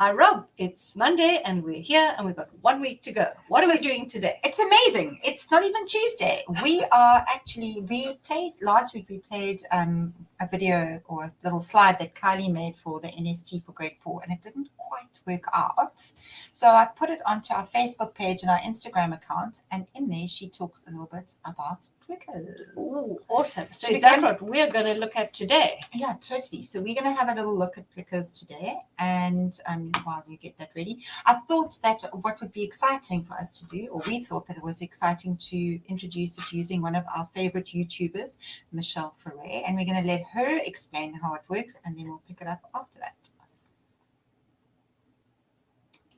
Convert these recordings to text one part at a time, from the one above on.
Hi, Rob. It's Monday and we're here and we've got 1 week to go. What are we doing today? It's amazing. It's not even Tuesday. We played last week, we played a video or a little slide that Kylie made for the NST for grade 4, and it didn't quite work out. So I put it onto our Facebook page and our Instagram account, and in there she talks a little bit about Plickers. Oh, awesome. So is that what we're going to look at today? Yeah, totally. So we're going to have a little look at Plickers today, and while you get that ready, I thought that what would be exciting for us to do, or we thought that it was exciting to introduce it using one of our favorite YouTubers, Michelle Ferrer, and we're going to let her explain how it works, and then we'll pick it up after that.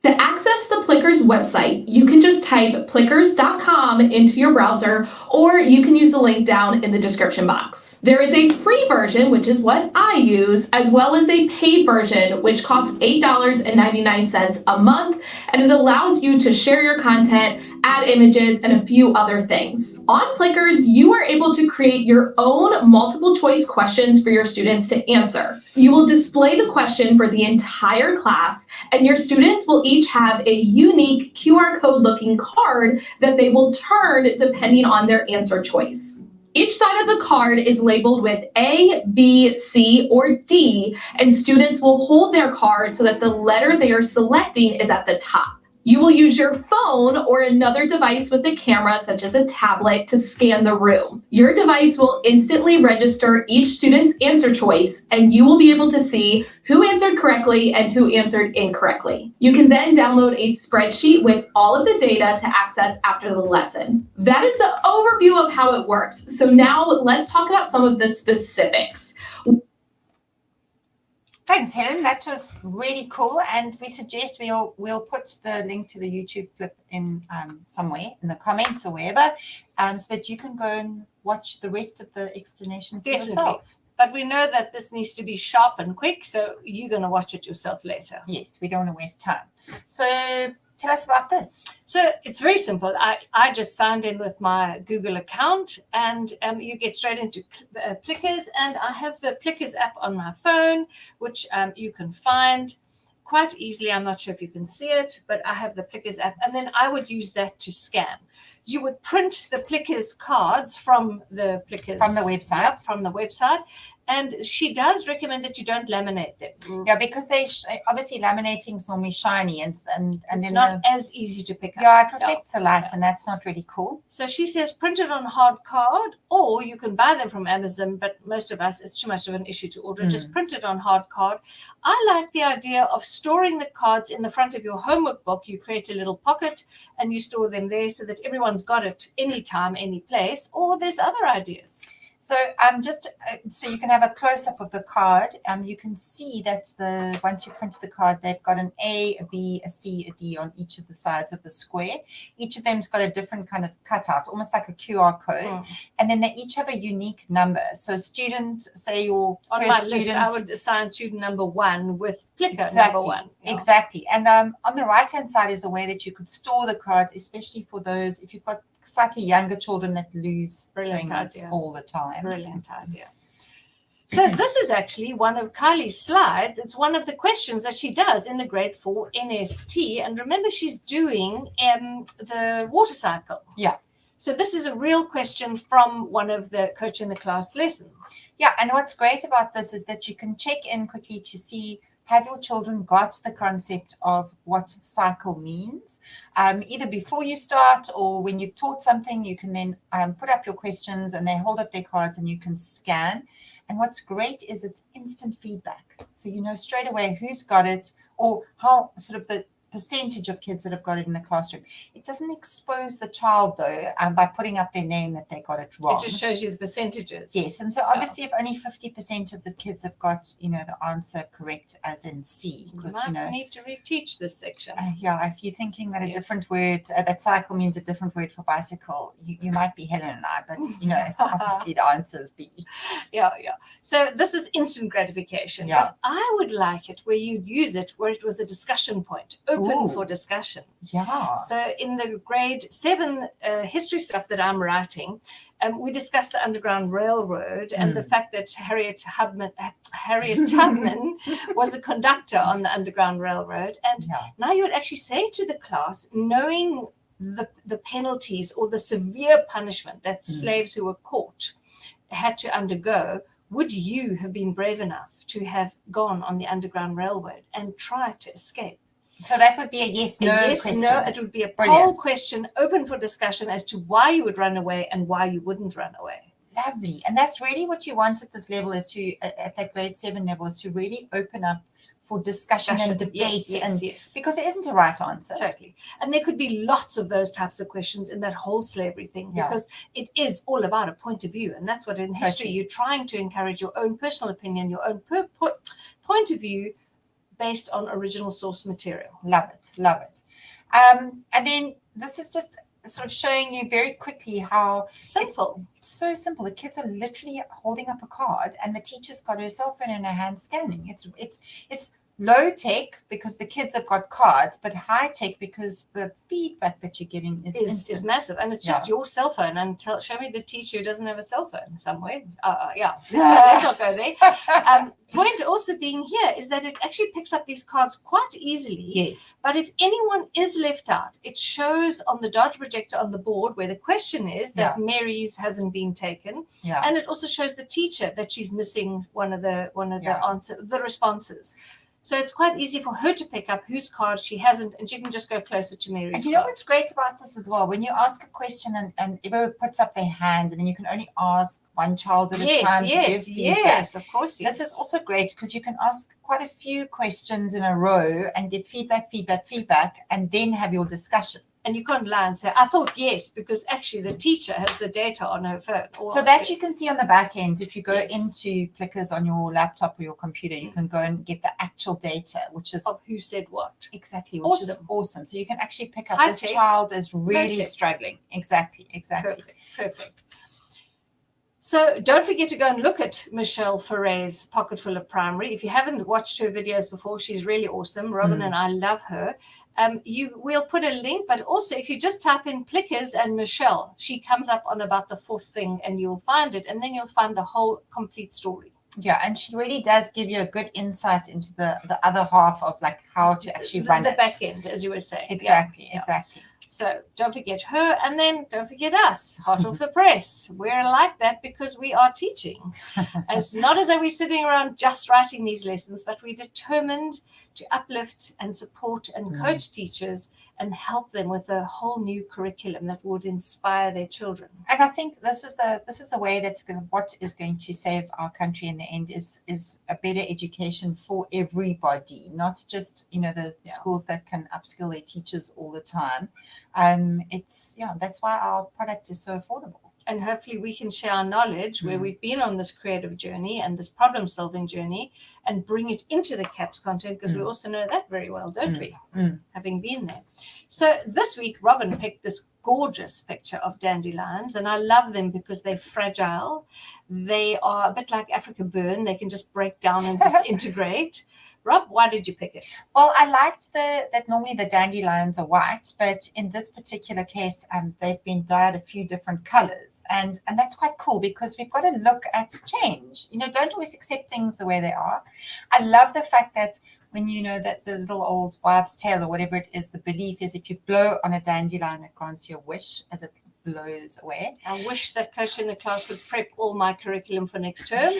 To access the Plickers website, you can just type plickers.com into your browser, or you can use the link down in the description box. There is a free version, which is what I use, as well as a paid version, which costs $8.99 a month, and it allows you to share your content, add images, and a few other things. On Plickers, you are able to create your own multiple choice questions for your students to answer. You will display the question for the entire class, and your students will each have a unique QR code looking card that they will turn depending on their answer choice. Each side of the card is labeled with A, B, C, or D, and students will hold their card so that the letter they are selecting is at the top. You will use your phone or another device with a camera, such as a tablet, to scan the room. Your device will instantly register each student's answer choice, and you will be able to see who answered correctly and who answered incorrectly. You can then download a spreadsheet with all of the data to access after the lesson. That is the overview of how it works. So now let's talk about some of the specifics. Thanks, Helen. That was really cool, and we suggest we'll put the link to the YouTube clip in somewhere in the comments or wherever, so that you can go and watch the rest of the explanation for yourself. But we know that this needs to be sharp and quick, so you're going to watch it yourself later. Yes, we don't want to waste time. So tell us about this. So it's very simple. I just signed in with my Google account, and you get straight into Plickers, and I have the Plickers app on my phone, which you can find quite easily. I'm not sure if you can see it, but I have the Plickers app, and then I would use that to scan. You would print the Plickers cards from the Plickers website. Yep, from the website. And she does recommend that you don't laminate them. Yeah, because they obviously laminating is normally shiny, and it's then not as easy to pick up. Yeah, it reflects the light, and that's not really cool. So she says print it on hard card, or you can buy them from Amazon, but most of us, it's too much of an issue to order. Just print it on hard card. I like the idea of storing the cards in the front of your homework book. You create a little pocket and you store them there so that everyone's got it anytime, any place, or there's other ideas. So so you can have a close-up of the card. You can see that once you print the card, they've got an A, a B, a C, a D on each of the sides of the square. Each of them's got a different kind of cutout, almost like a QR code. And then they each have a unique number. So student, say your on first my student, list, I would assign student number 1 with Plicker exactly, number 1. Yeah. Exactly. And on the right-hand side is a way that you could store the cards, especially for those, if you've got slightly younger children that lose things all the time. Brilliant idea. So this is actually one of Kylie's slides. It's one of the questions that she does in the grade 4 NST. And remember, she's doing the water cycle. Yeah. So this is a real question from one of the Coach in the Class lessons. Yeah, and what's great about this is that you can check in quickly to see, have your children got the concept of what cycle means? Either before you start or when you've taught something, you can then put up your questions and they hold up their cards and you can scan. And what's great is it's instant feedback. So you know straight away who's got it, or how sort of the percentage of kids that have got it in the classroom. It doesn't expose the child, though, by putting up their name that they got it wrong. It just shows you the percentages. Yes, and so obviously if only 50% of the kids have got, the answer correct, as in C, because, you need to reteach this section. Yeah, if you're thinking that a different word, that cycle means a different word for bicycle, you might be Helen and I, but, obviously the answer is B. Yeah. So this is instant gratification. Yeah. But I would like it where you'd use it where it was a discussion point, open for discussion. Yeah. So in the grade 7 history stuff that I'm writing, we discussed the Underground Railroad and the fact that Harriet Tubman was a conductor on the Underground Railroad. And now you would actually say to the class, knowing the penalties or the severe punishment that slaves who were caught had to undergo, would you have been brave enough to have gone on the Underground Railroad and tried to escape? So that would be a yes/no question. No, it would be a poll question open for discussion as to why you would run away and why you wouldn't run away. Lovely. And that's really what you want at this level, is to, at that grade 7 level, is to really open up for discussion and debate. Yes. Because there isn't a right answer. Totally. And there could be lots of those types of questions in that whole slavery thing, because it is all about a point of view. And that's what in history, you're trying to encourage your own personal opinion, your own point of view based on original source material. Love it. And then this is just sort of showing you very quickly how simple. It's so simple. The kids are literally holding up a card and the teacher's got her cell phone in her hand scanning. It's low tech because the kids have got cards, but high tech because the feedback that you're getting is massive. And it's just your cell phone. And show me the teacher who doesn't have a cell phone somewhere. Let's not go there. Point also being here is that it actually picks up these cards quite easily. Yes. But if anyone is left out, it shows on the data projector on the board where the question is that Mary's hasn't been taken. Yeah. And it also shows the teacher that she's missing one of the the responses. So it's quite easy for her to pick up whose card she hasn't, and she can just go closer to Mary's. And you know what's great about this as well? When you ask a question and everyone puts up their hand, and then you can only ask one child at a time to give feedback. Yes, of course. This is also great because you can ask quite a few questions in a row and get feedback, and then have your discussion. And you can't lie and say, I thought yes, because actually the teacher has the data on her phone. So that you can see on the back end. If you go into Plickers on your laptop or your computer, you can go and get the actual data, which is of who said what. Exactly, which is awesome. So you can actually pick up this child is really struggling. Exactly. Perfect. So don't forget to go and look at Michelle Ferre's Pocketful of Primary. If you haven't watched her videos before, she's really awesome. Robin and I love her. We'll put a link, but also if you just type in Plickers and Michelle, she comes up on about the 4th thing and you'll find it, and then you'll find the whole complete story. Yeah, and she really does give you a good insight into the other half of like how to actually run the back end, as you were saying. Exactly. So don't forget her, and then don't forget us, hot off the press. We're like that because we are teaching. And it's not as though we're sitting around just writing these lessons, but we're determined to uplift and support and coach teachers and help them with a whole new curriculum that would inspire their children. And I think this is the way what is going to save our country in the end is a better education for everybody, not just the schools that can upskill their teachers all the time. That's why our product is so affordable. And hopefully we can share our knowledge where we've been on this creative journey and this problem solving journey and bring it into the CAPS content, because we also know that very well, don't we? Having been there. So this week, Robin picked this gorgeous picture of dandelions, and I love them because they're fragile. They are a bit like Africa burn. They can just break down and disintegrate. Rob, why did you pick it? Well, I liked that normally the dandelions are white, but in this particular case, they've been dyed a few different colors. And that's quite cool because we've got to look at change. Don't always accept things the way they are. I love the fact that when that the little old wives' tale or whatever it is, the belief is if you blow on a dandelion, it grants you a wish as it blows away. I wish that coach in the class would prep all my curriculum for next term.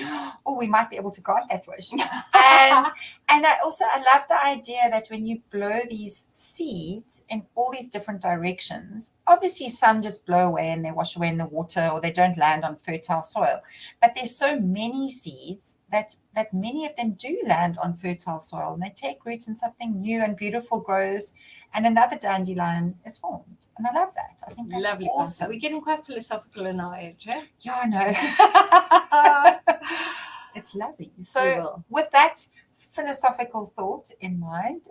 Oh, we might be able to grant that wish. And I love the idea that when you blow these seeds in all these different directions, obviously some just blow away and they wash away in the water or they don't land on fertile soil. But there's so many seeds that many of them do land on fertile soil, and they take root and something new and beautiful grows and another dandelion is formed. And I love that. I think that's lovely. Awesome. We're getting quite philosophical in our age, eh? Yeah, I know. It's lovely. So with that, philosophical thought in mind.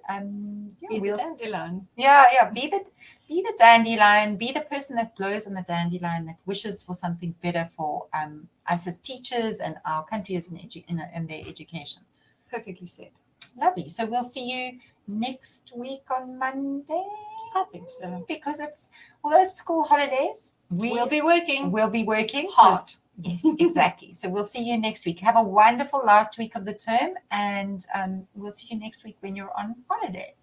Be the dandelion. Be the dandelion. Be the person that blows on the dandelion, that wishes for something better for us as teachers and our country as in their education. Perfectly said. Lovely. So we'll see you next week on Monday. I think so. Because although it's school holidays, We'll be working. We'll be working hard. Yes, exactly. So we'll see you next week. Have a wonderful last week of the term, and we'll see you next week when you're on holiday.